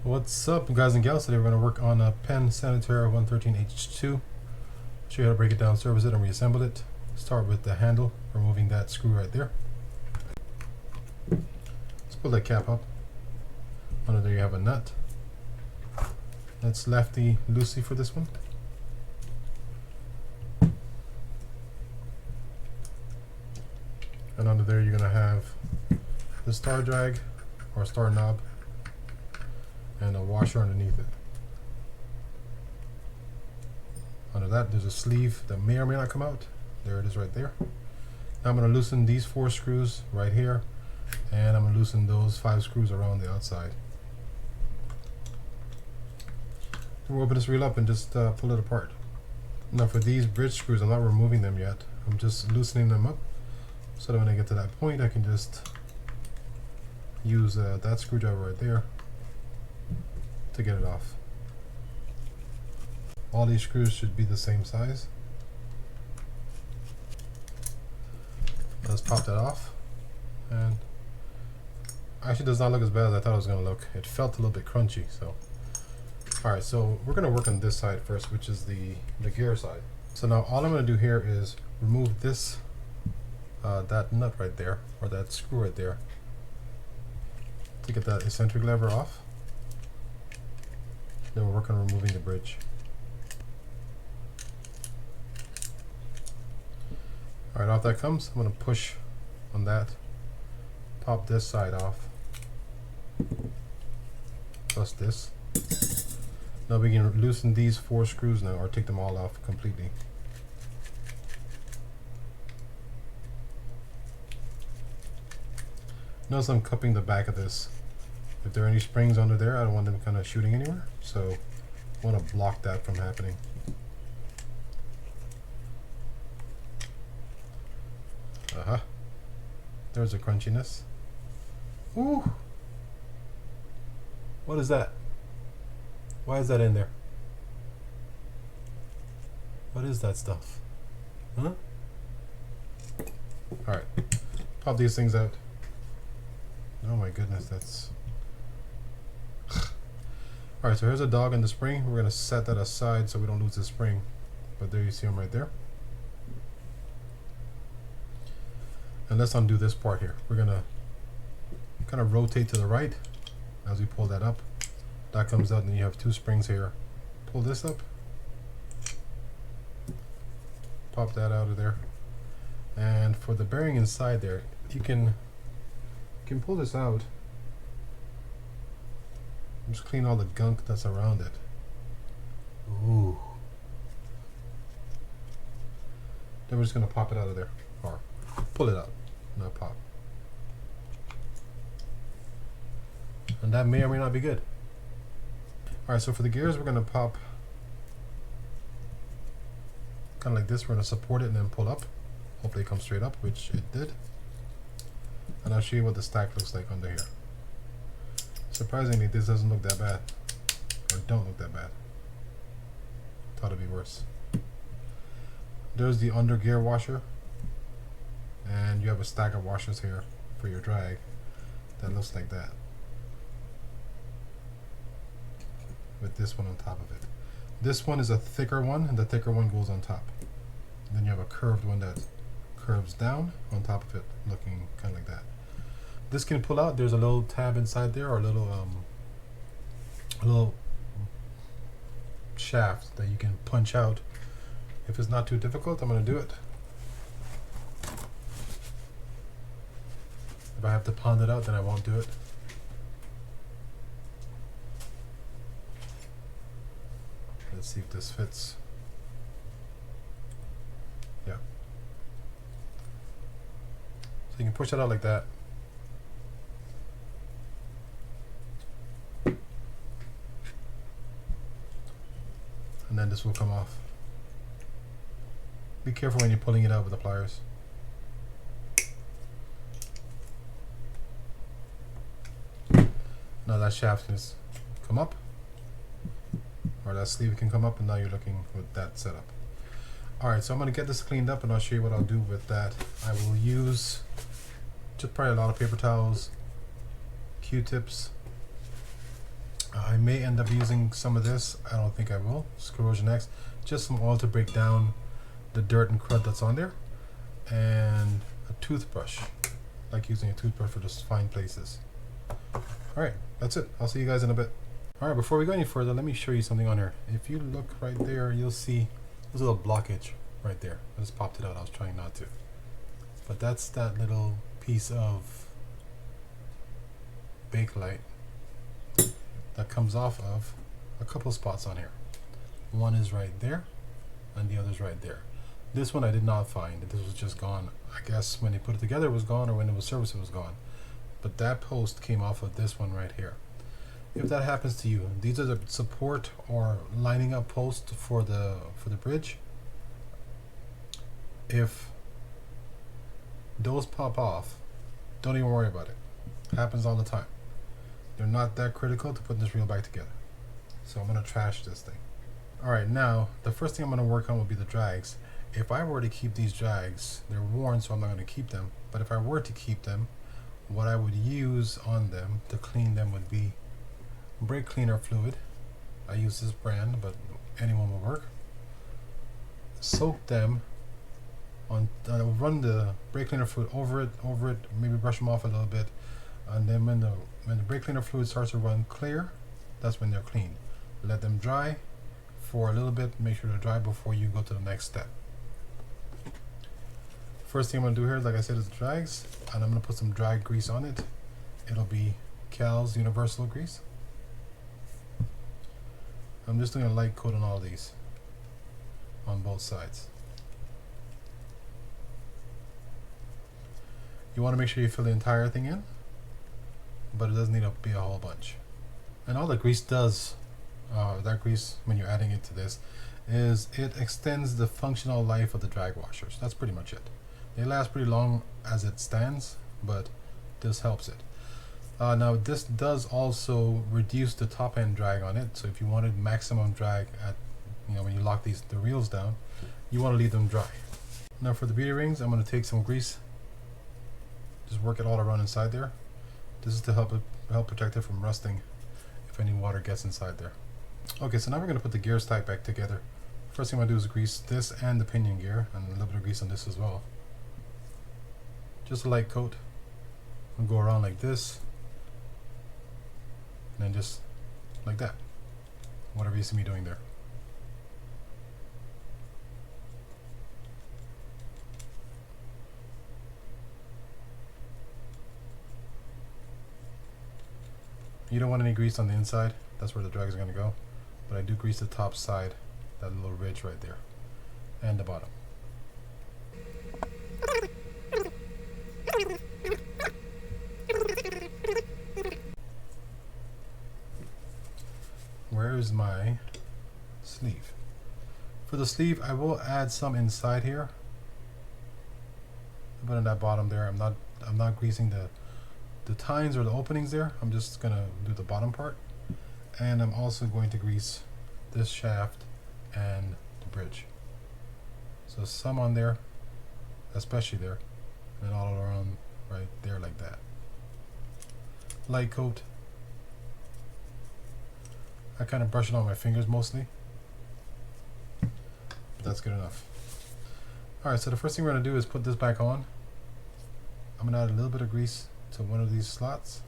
What's up, guys and gals? Today we're going to work on a Penn Sanitera 113H2. Show you how to break it down, service it, and reassemble it. Start with the handle, removing that screw right there. Let's pull that cap up. Under there you have a nut. Let's lefty loosey for this one. And under there you're going to have the star drag or star knob and a washer underneath it. Under that there's a sleeve that may or may not come out. There it is right there. Now I'm going to loosen these 4 screws right here, and I'm going to loosen those 5 screws around the outside. We'll open this reel up and just pull it apart. Now for these bridge screws, I'm not removing them yet. I'm just loosening them up so that when I get to that point I can just use that screwdriver right there to get it off. All these screws should be the same size. Let's pop that off, and actually does not look as bad as I thought it was going to look. It felt a little bit crunchy. So alright, so we're going to work on this side first, which is the gear side. So now all I'm going to do here is remove this that nut right there, or that screw right there, to get that eccentric lever off. Then we're working on removing the bridge. Alright, off that comes. I'm going to push on that, pop this side off, plus this. Now we can loosen these 4 screws now, or take them all off completely. Notice I'm cupping the back of this. If there are any springs under there, I don't want them kind of shooting anywhere, so I want to block that from happening. There's a crunchiness. Ooh! What is that? Why is that in there? What is that stuff? Huh? Alright. Pop these things out. Oh my goodness, that's... Alright, so here's a dog in the spring. We're going to set that aside so we don't lose the spring. But there you see them right there. And let's undo this part here. We're going to kind of rotate to the right as we pull that up. That comes out, and then you have 2 springs here. Pull this up. Pop that out of there. And for the bearing inside there, you can pull this out. Just clean all the gunk that's around it. Ooh. Then we're just going to pop it out of there. Or pull it out, not pop. And that may or may not be good. Alright, so for the gears we're going to pop kind of like this. We're going to support it and then pull up. Hopefully it comes straight up, which it did. And I'll show you what the stack looks like under here. Surprisingly, this doesn't look that bad. Or don't look that bad. Thought it'd be worse. There's the under gear washer. And you have a stack of washers here for your drag. That looks like that. With this one on top of it. This one is a thicker one, and the thicker one goes on top. And then you have a curved one that curves down on top of it, looking kind of like that. This can pull out. There's a little tab inside there, or a little shaft that you can punch out. If it's not too difficult, I'm going to do it. If I have to pound it out, then I won't do it. Let's see if this fits. Yeah. So you can push it out like that. And then this will come off. Be careful when you're pulling it out with the pliers. Now that shaft can come up, or that sleeve can come up, and now you're looking with that setup. Alright, so I'm going to get this cleaned up and I'll show you what I'll do with that. I will use just probably a lot of paper towels, Q-tips, I may end up using some of this. I don't think I will. Corrosion X. Just some oil to break down the dirt and crud that's on there. And a toothbrush. I like using a toothbrush for just fine places. Alright, that's it. I'll see you guys in a bit. Alright, before we go any further, let me show you something on here. If you look right there, you'll see there's a little blockage right there. I just popped it out. I was trying not to. But that's that little piece of bakelite that comes off of a couple spots on here. One is right there and the other's right there. This one I did not find. This was just gone. I guess when they put it together it was gone, or when it was serviced it was gone. But that post came off of this one right here. If that happens to you, these are the support or lining up posts for the bridge. If those pop off, don't even worry about it. Happens all the time. They're not that critical to put this reel back together. So I'm gonna trash this thing. Alright, now the first thing I'm gonna work on will be the drags. If I were to keep these drags, they're worn, so I'm not gonna keep them. But if I were to keep them, what I would use on them to clean them would be brake cleaner fluid. I use this brand, but anyone will work. Soak them on, run the brake cleaner fluid over it, maybe brush them off a little bit, and then when the brake cleaner fluid starts to run clear, that's when they're clean. Let them dry for a little bit, make sure they're dry before you go to the next step. First thing I'm going to do here, like I said, is the drags, and I'm going to put some drag grease on it. It'll be Cal's Universal Grease. I'm just doing a light coat on all these, on both sides. You want to make sure you fill the entire thing in, but it doesn't need to be a whole bunch. And all the grease does, that grease, when you're adding it to this, is it extends the functional life of the drag washers. That's pretty much it. They last pretty long as it stands, but this helps it. Now this does also reduce the top end drag on it. So if you wanted maximum drag at, when you lock the reels down, you want to leave them dry. Now for the beauty rings, I'm going to take some grease, just work it all around inside there. This is to help protect it from rusting if any water gets inside there. Okay, so now we're going to put the gear stack back together. First thing I'm going to do is grease this and the pinion gear, and a little bit of grease on this as well. Just a light coat. And go around like this, and then just like that. Whatever you see me doing there. You don't want any grease on the inside. That's where the drag is going to go. But I do grease the top side, that little ridge right there, and the bottom. Where is my sleeve? For the sleeve, I will add some inside here, but in that bottom there, I'm not greasing the tines or the openings there. I'm just gonna do the bottom part, and I'm also going to grease this shaft and the bridge. So some on there, especially there, and all around right there like that. Light coat. I kind of brush it on my fingers mostly. That's good enough. Alright, so the first thing we're going to do is put this back on. I'm going to add a little bit of grease to one of these slots.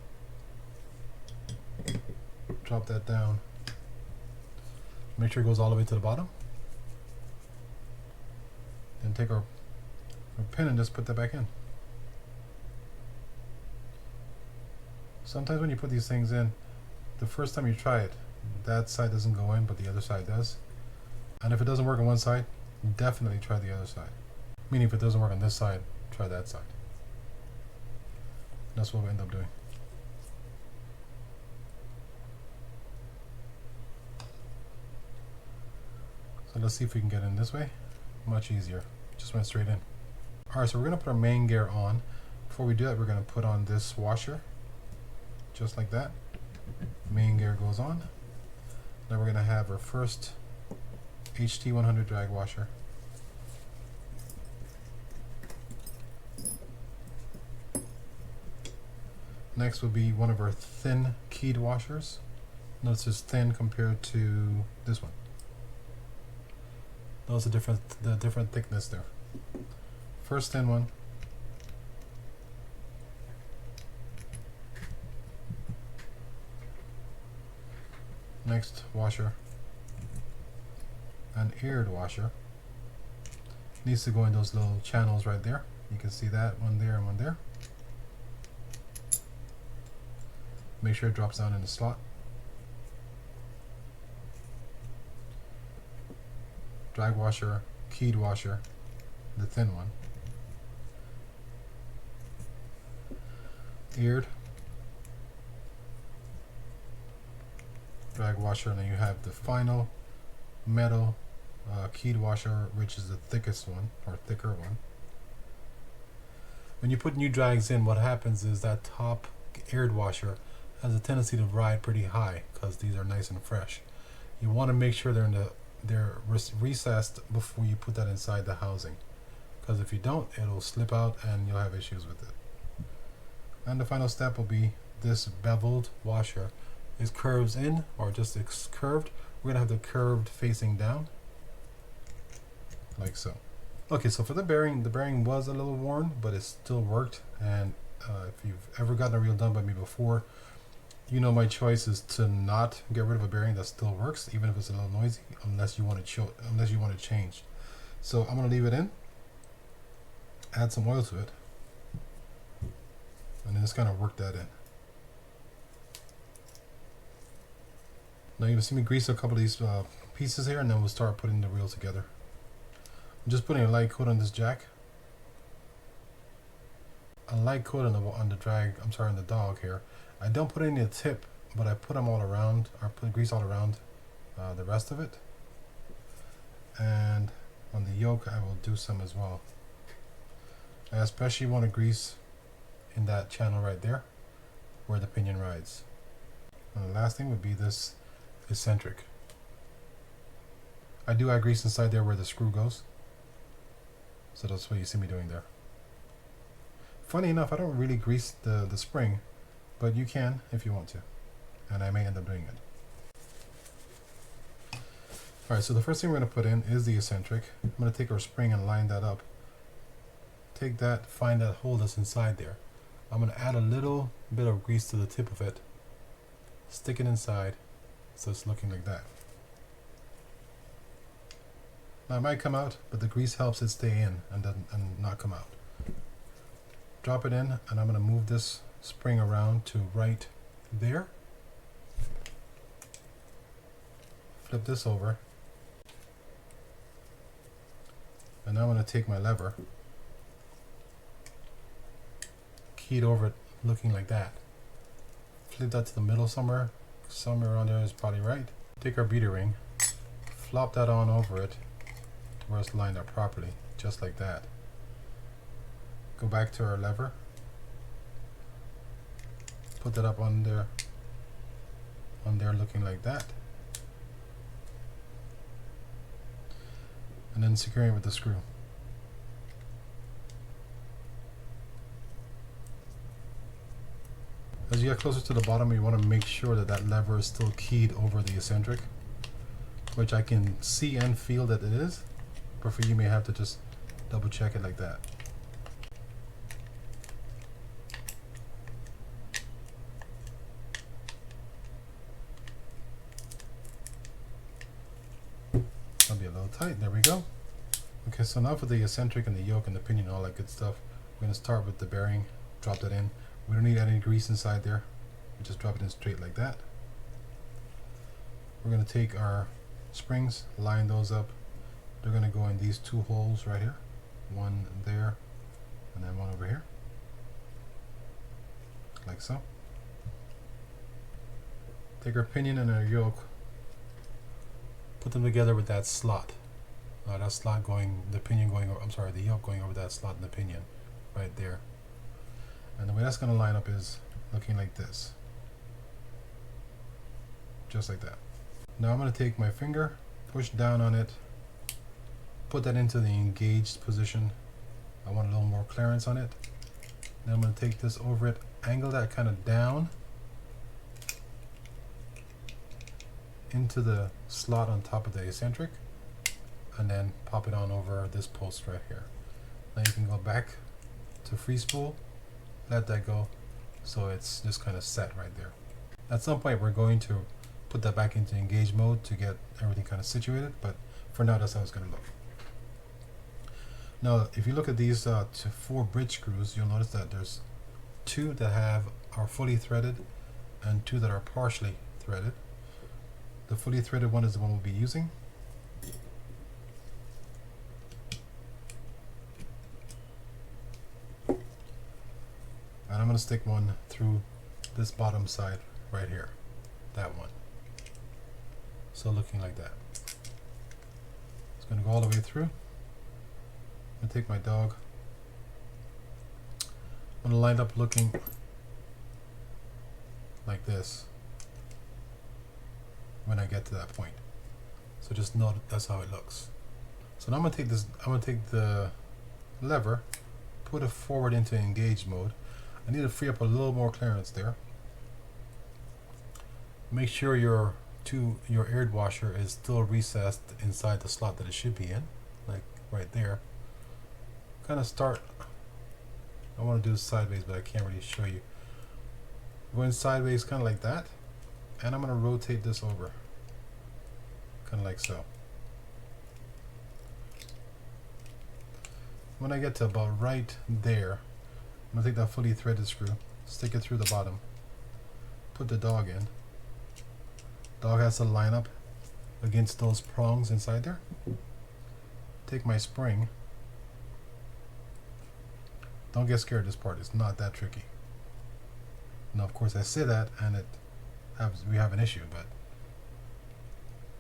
Drop that down. Make sure it goes all the way to the bottom. Then take our pin and just put that back in. Sometimes when you put these things in, the first time you try it, that side doesn't go in, but the other side does. And if it doesn't work on one side, definitely try the other side. Meaning if it doesn't work on this side, try that side. That's what we end up doing. So let's see if we can get in this way. Much easier. Just went straight in. Alright, so we're going to put our main gear on. Before we do that, we're going to put on this washer. Just like that. Main gear goes on. Then we're going to have our first HT100 drag washer. Next will be one of our thin keyed washers. Notice it's thin compared to this one. Notice the different thickness there. First thin one. Next washer. An eared washer. Needs to go in those little channels right there. You can see that one there and one there. Make sure it drops down in the slot. Drag washer, keyed washer, the thin one. Eared. Drag washer, and then you have the final metal keyed washer, which is the thickest one, or thicker one. When you put new drags in, what happens is that top eared washer has a tendency to ride pretty high because these are nice and fresh. You want to make sure they're recessed before you put that inside the housing, because if you don't, it'll slip out and you'll have issues with it. And the final step will be this beveled washer. It curves in, or just it's curved. We're gonna have the curved facing down, like so. Okay, so for the bearing was a little worn, but it still worked. And if you've ever gotten a reel done by me before, you know my choice is to not get rid of a bearing that still works, even if it's a little noisy, unless you want to change. So I'm gonna leave it in, add some oil to it, and then just kind of work that in. Now you're gonna see me grease a couple of these pieces here, and then we'll start putting the reel together. I'm just putting a light coat on this jack, a light coat on the drag. I'm sorry, on the dog here. I don't put any at the tip, but I put them all around, or put grease all around the rest of it. And on the yoke, I will do some as well. I especially want to grease in that channel right there, where the pinion rides. And the last thing would be this eccentric. I do add grease inside there where the screw goes. So that's what you see me doing there. Funny enough, I don't really grease the spring, but you can if you want to, and I may end up doing it. Alright, so the first thing we're going to put in is the eccentric. I'm going to take our spring and line that up. Take that, find that hole that's inside there. I'm going to add a little bit of grease to the tip of it, stick it inside, so it's looking like that. Now it might come out, but the grease helps it stay in and not come out. Drop it in, and I'm going to move this spring around to right there. Flip this over, and now I'm going to take my lever, key it over it looking like that. Flip that to the middle somewhere around there is probably right. Take our beater ring, flop that on over it to where it's lined up properly, just like that. Go back to our lever, put that up on there looking like that, and then securing it with the screw. As you get closer to the bottom, you want to make sure that that lever is still keyed over the eccentric, which I can see and feel that it is, but for you may have to just double check it like that. That'll be a little tight. There we go. Okay, so now for the eccentric and the yoke and the pinion and all that good stuff, we're going to start with the bearing, drop that in. We don't need any grease inside there. We just drop it in straight like that. We're going to take our springs, line those up. They're going to go in these two holes right here. One there, and then one over here. Like so. Take our pinion and our yoke, put them together with that slot. That slot going, the pinion going over, I'm sorry, the yoke going over that slot in the pinion right there. And the way that's going to line up is looking like this. Just like that. Now I'm going to take my finger, push down on it, put that into the engaged position. I want a little more clearance on it. Then I'm going to take this over it, angle that kind of down, into the slot on top of the eccentric and then pop it on over this post right here. Now you can go back to free spool, let that go, so it's just kind of set right there. At some point we're going to put that back into engage mode to get everything kind of situated, but for now that's how it's going to look. Now if you look at these 4 bridge screws, you'll notice that there's 2 that are fully threaded and 2 that are partially threaded. The fully threaded one is the one we'll be using. And I'm going to stick one through this bottom side right here, that one. So looking like that. It's going to go all the way through. I'm going to take my dog. I'm going to line up looking like this when I get to that point. So just note that's how it looks. So now I'm going to take this, I'm going to take the lever, put it forward into engage mode. I need to free up a little more clearance there. Make sure your air washer is still recessed inside the slot that it should be in, like right there. Kind of start, I want to do it sideways, but I can't really show you. Going sideways kind of like that, and I'm going to rotate this over, kind of like so. When I get to about right there, I'm going to take that fully threaded screw, stick it through the bottom, put the dog in. Dog has to line up against those prongs inside there. Take my spring. Don't get scared, this part is not that tricky. Now of course I say that and we have an issue, but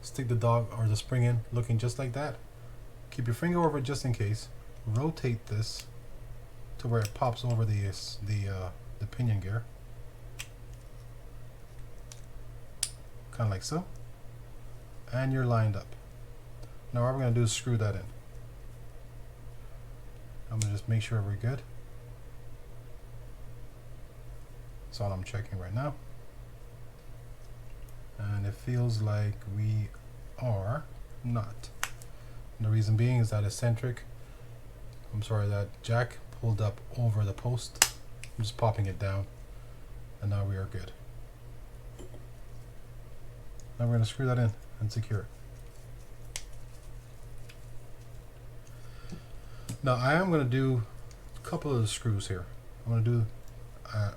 stick the dog or the spring in looking just like that. Keep your finger over it just in case. Rotate this to where it pops over the pinion gear, kind of like so, and you're lined up. Now what we're going to do is screw that in. I'm going to just make sure we're good. That's all I'm checking right now, and it feels like we are not. And the reason being is that that jack pulled up over the post. I'm just popping it down, and now we are good. Now we're going to screw that in and secure it. Now I am going to do a couple of the screws here. I'm going to do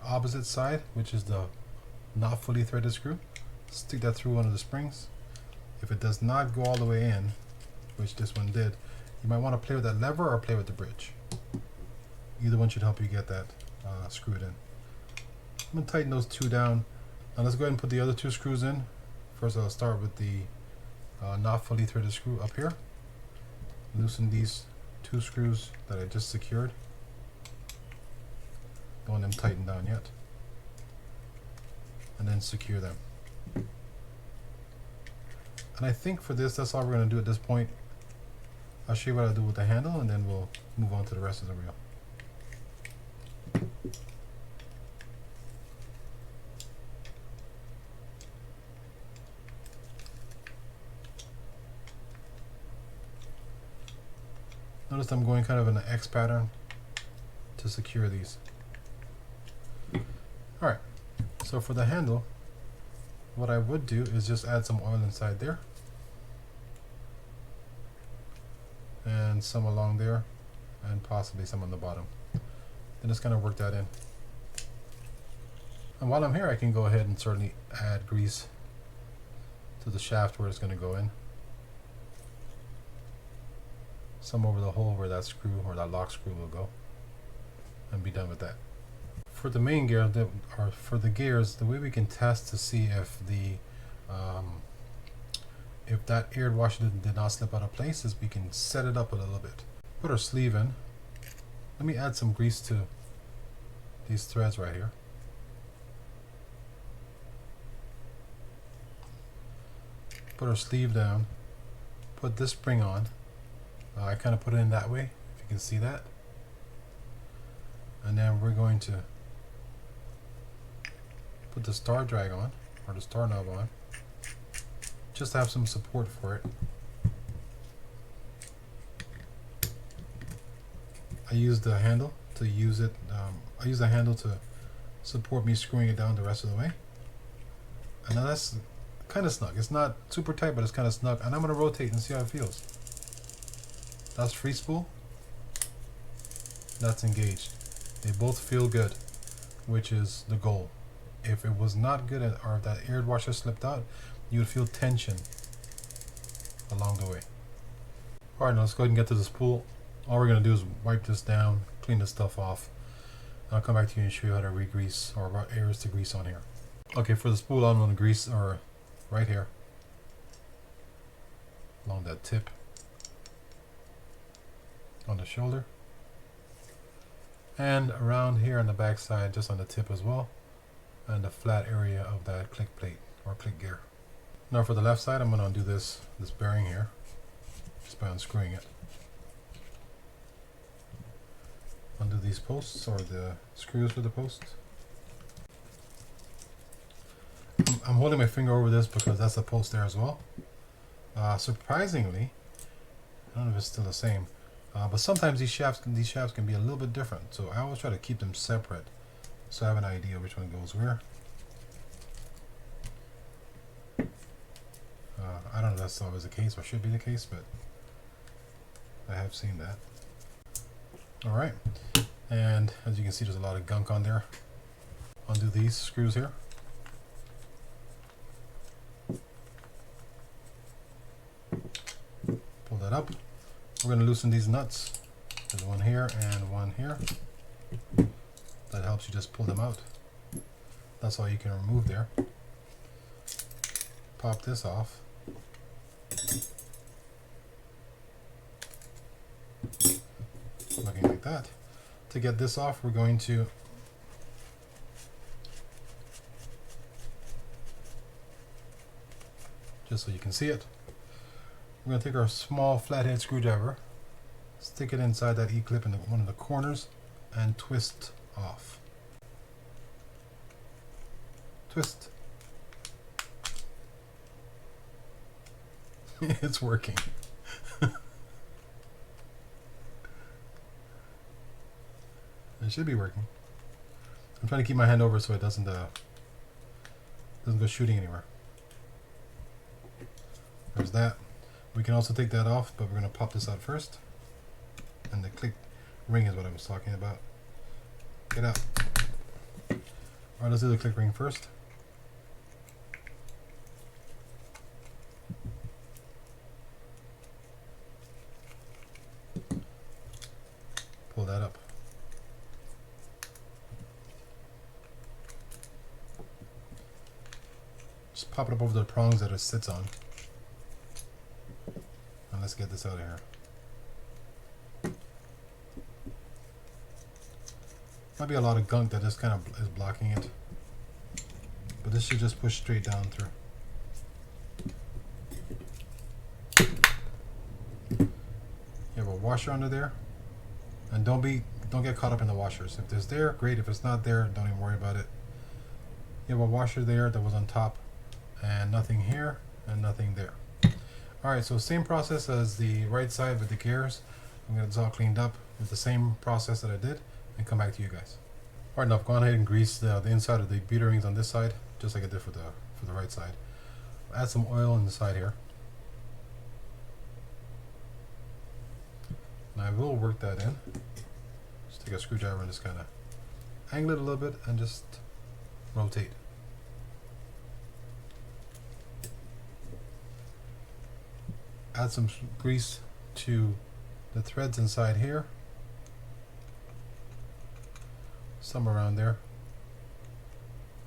opposite side, which is the not fully threaded screw. Stick that through one of the springs. If it does not go all the way in, which this one did, you might want to play with that lever or play with the bridge. Either one should help you get that screwed in. I'm going to tighten those 2 down. Now let's go ahead and put the other 2 screws in. First I'll start with the not fully threaded screw up here. Loosen these 2 screws that I just secured. Don't want them tightened down yet. And then secure them. And I think for this, that's all we're going to do at this point. I'll show you what I'll do with the handle, and then we'll move on to the rest of the reel. Notice I'm going kind of in an X pattern to secure these. Alright, so for the handle, what I would do is just add some oil inside there. And some along there, and possibly some on the bottom. Then just kind of work that in. And while I'm here, I can go ahead and certainly add grease to the shaft where it's going to go in. Some over the hole where that screw or that lock screw will go, and be done with that. For the main gear, or for the gears, the way we can test to see if that air washer did not slip out of place is we can set it up a little bit. Put our sleeve in. Let me add some grease to these threads right here. Put our sleeve down. Put this spring on. I kind of put it in that way, if you can see that. And then we're going to put the star drag on, or the star knob on. just to have some support for it. I use the handle to use it. I use the handle to support me screwing it down the rest of the way. And now that's kind of snug. It's not super tight, but it's kind of snug. And I'm going to rotate and see how it feels. That's free spool. That's engaged. They both feel good, which is the goal. If it was not good, or if that air washer slipped out, you would feel tension along the way. Alright, now let's go ahead and get to the spool. All we're going to do is wipe this down, clean this stuff off. I'll come back to you and show you how to re-grease, or what areas to grease on here. Okay, for the spool, I'm going to grease right here along that tip on the shoulder, and around here on the back side, just on the tip as well, and the flat area of that click plate or click gear. Now for the left side, I'm going to undo this bearing here just by unscrewing it. Undo these posts, or the screws for the posts. I'm holding my finger over this because that's a post there as well. Surprisingly, I don't know if it's still the same, but sometimes these shafts can be a little bit different. So I always try to keep them separate, so I have an idea which one goes where. I don't know if that's always the case or should be the case, but I have seen that. Alright, and as you can see, there's a lot of gunk on there. Undo these screws here. Pull that up. We're going to loosen these nuts. There's one here and one here. That helps you just pull them out. That's all you can remove there. Pop this off. Looking like that. To get this off, we're going to just so you can see it, we're going to take our small flathead screwdriver, stick it inside that E-clip in one of the corners, and twist off. Twist. It's working. It should be working. I'm trying to keep my hand over so it doesn't go shooting anywhere. There's that. We can also take that off, but we're going to pop this out first. And the click ring is what I was talking about. Get out. Alright, let's do the click ring first. Pull that up. Just pop it up over the prongs that it sits on. And let's get this out of here. Might be a lot of gunk that just kind of is blocking it. But this should just push straight down through. You have a washer under there. And don't get caught up in the washers. If there's there, great. If it's not there, don't even worry about it. You have a washer there that was on top, and nothing here, and nothing there. Alright, so same process as the right side with the gears. I'm going to get this all cleaned up with the same process that I did, and come back to you guys. Alright, now I've gone ahead and greased the inside of the beater rings on this side, just like I did for the right side. Add some oil on the side here. And I will work that in. Just take a screwdriver and just kind of angle it a little bit and just rotate. Add some grease to the threads inside here. Some around there.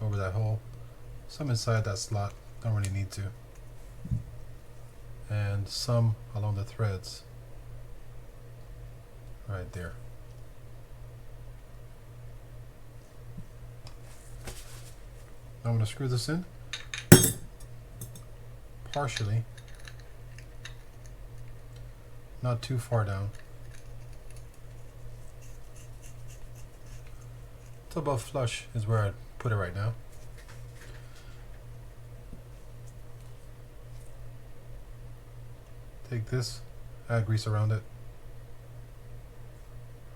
Over that hole. Some inside that slot. Don't really need to. And some along the threads. Right there. I'm going to screw this in partially, not too far down. It's above flush is where I'd put it right now. Take this, add grease around it,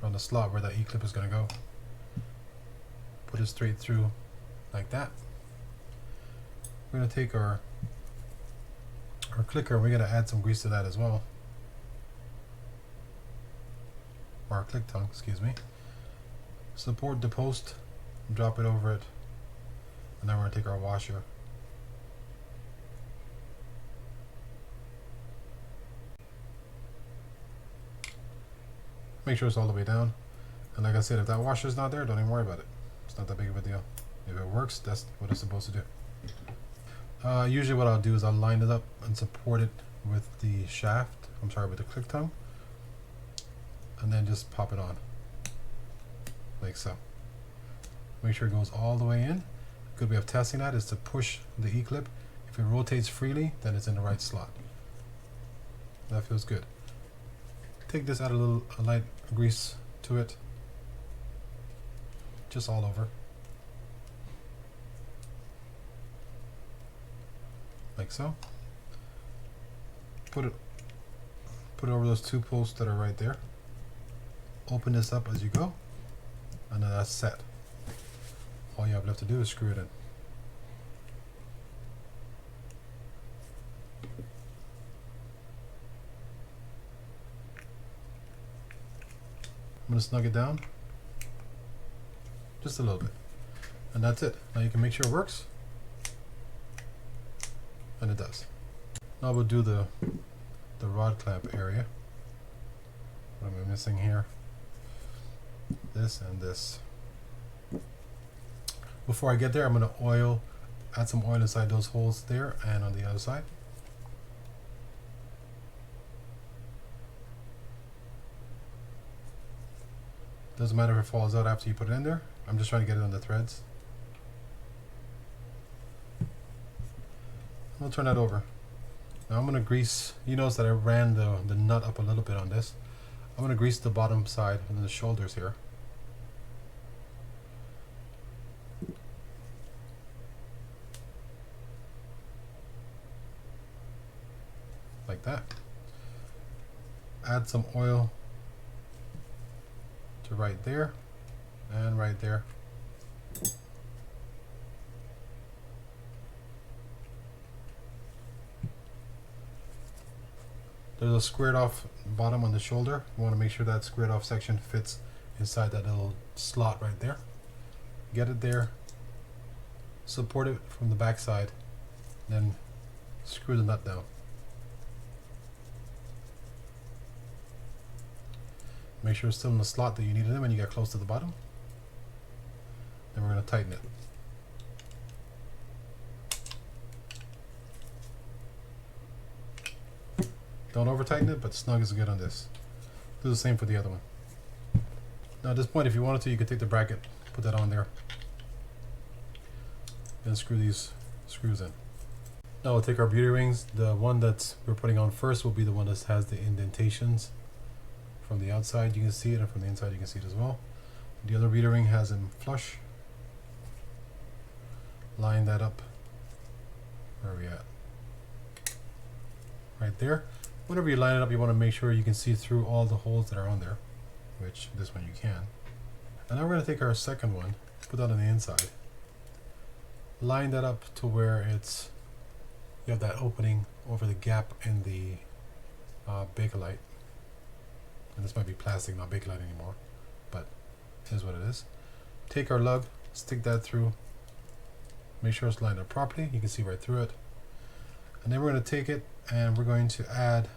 around the slot where that E-clip is going to go. Put it straight through like that. We're going to take our clicker, we're going to add some grease to that as well. Or our click tongue, excuse me. Support the post, drop it over it, and then we're going to take our washer. Make sure it's all the way down. And like I said, if that washer's not there, don't even worry about it. It's not that big of a deal. If it works, that's what it's supposed to do. Usually what I'll do is I'll line it up and support it with the shaft, with the click tongue, and then just pop it on, like so. Make sure it goes all the way in. A good way of testing that is to push the E-clip. If it rotates freely, then it's in the right slot. That feels good. Take this, add a light grease to it, just all over, like so. Put it over those two posts that are right there. Open this up as you go, and then that's set. All you have left to do is screw it in. I'm going to snug it down just a little bit, and that's it. Now you can make sure it works, and it does. Now we'll do the rod clamp area. What am I missing here? This and this. Before I get there, I'm going to add some oil inside those holes there and on the other side. Doesn't matter if it falls out after you put it in there. I'm just trying to get it on the threads. We'll turn that over. Now I'm going to grease. You notice that I ran the nut up a little bit on this. I'm going to grease the bottom side and then the shoulders here. Like that. Add some oil to right there and right there. There's a squared off bottom on the shoulder. You want to make sure that squared off section fits inside that little slot right there. Get it there, support it from the back side, then screw the nut down. Make sure it's still in the slot that you needed it when you get close to the bottom. Then we're going to tighten it. Don't over tighten it, but snug is good on this. Do the same for the other one. Now at this point, if you wanted to, you could take the bracket, put that on there, then screw these screws in. Now we'll take our beauty rings. The one that we're putting on first will be the one that has the indentations. From the outside you can see it, and from the inside you can see it as well. The other beauty ring has them flush. Line that up. Where are we at? Right there. Whenever you line it up, you want to make sure you can see through all the holes that are on there, which this one you can. And now we're going to take our second one, put that on the inside. Line that up to where you have that opening over the gap in the Bakelite. And this might be plastic, not Bakelite anymore, but it is what it is. Take our lug, stick that through, make sure it's lined up properly. You can see right through it. And then we're going to take it and we're going to add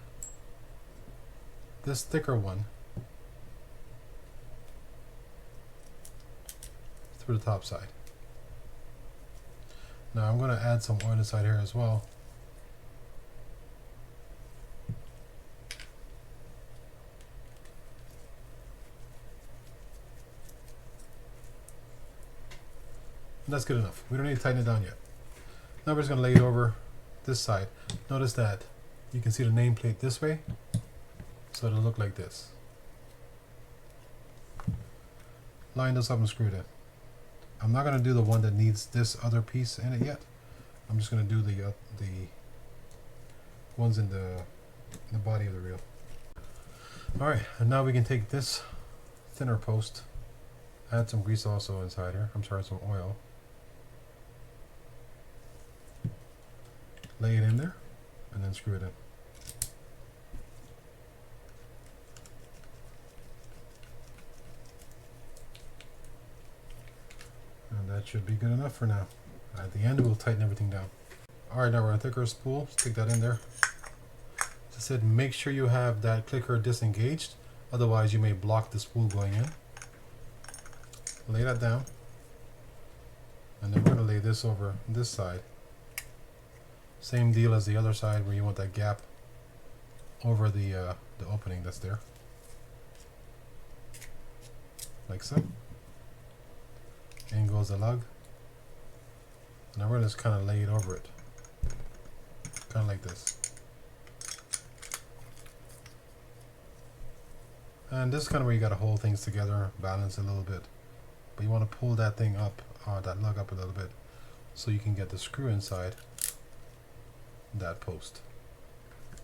this thicker one through the top side. Now I'm going to add some oil inside here as well. And that's good enough. We don't need to tighten it down yet. Now we're just going to lay it over this side. Notice that you can see the nameplate this way, so it'll look like this. Line this up and screw it in. I'm not going to do the one that needs this other piece in it yet. I'm just going to do the ones in the the body of the reel. Alright, and now we can take this thinner post, add some grease also inside here, I'm sorry, some oil. Lay it in there, and then screw it in. And that should be good enough for now. At the end, we'll tighten everything down. Alright, now we're on a thicker spool. Stick that in there. As I said, make sure you have that clicker disengaged. Otherwise, you may block the spool going in. Lay that down. And then we're going to lay this over this side. Same deal as the other side where you want that gap over the opening that's there. Like so. In goes the lug. Now we're just kind of lay it over it. Kind of like this. And this is kind of where you got to hold things together, balance a little bit. But you want to pull that thing up, that lug up a little bit, so you can get the screw inside that post.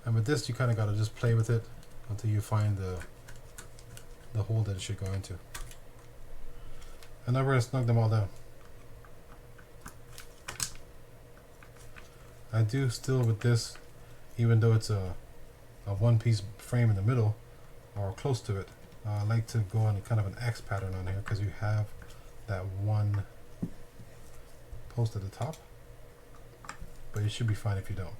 And with this, you kind of got to just play with it until you find the hole that it should go into. And now we're going to snug them all down. I do still with this, even though it's a one-piece frame in the middle, or close to it, I like to go on kind of an X pattern on here because you have that one post at the top. But it should be fine if you don't.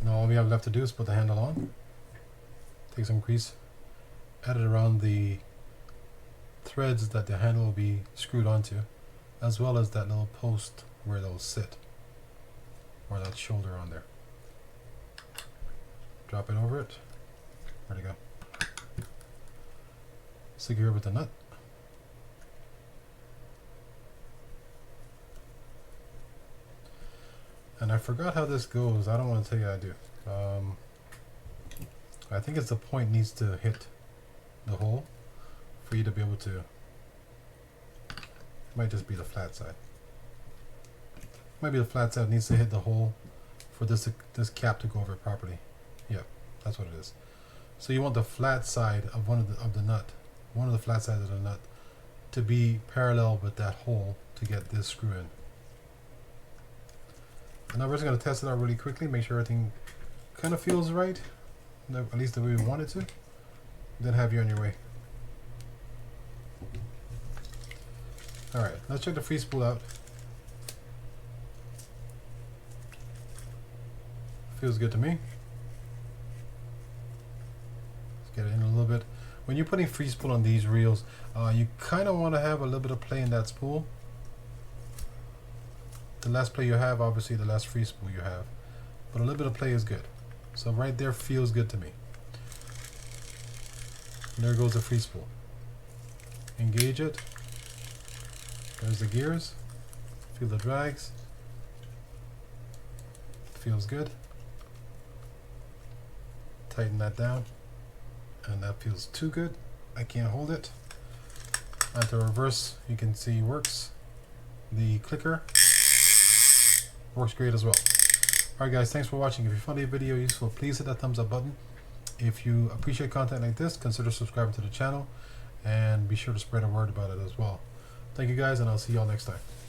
Now all we have left to do is put the handle on. Take some grease, add it around the threads that the handle will be screwed onto, as well as that little post where they'll sit, or that shoulder on there. Drop it over it. Where'd it go? Secure it with the nut. And I forgot how this goes. I don't want to tell you I do. I think it's the point needs to hit the hole for you to be able to. It might just be the flat side. Maybe the flat side needs to hit the hole for this cap to go over it properly. Yeah, that's what it is. So you want the flat side of one of the nut, one of the flat sides of the nut, to be parallel with that hole to get this screw in. And now we're just going to test it out really quickly, make sure everything kind of feels right, at least the way we want it to. Then have you on your way. Alright, let's check the free spool out. Feels good to me. Let's get it in a little bit. When you're putting free spool on these reels, you kind of want to have a little bit of play in that spool. The less play you have, obviously the less free spool you have. But a little bit of play is good. So right there feels good to me. And there goes the free spool. Engage it. There's the gears. Feel the drags. Feels good. Tighten that down. And that feels too good. I can't hold it. Onto reverse, you can see works. The clicker works great as well. Alright guys, thanks for watching. If you found the video useful, please hit that thumbs up button. If you appreciate content like this, consider subscribing to the channel and be sure to spread a word about it as well. Thank you guys, and I'll see y'all next time.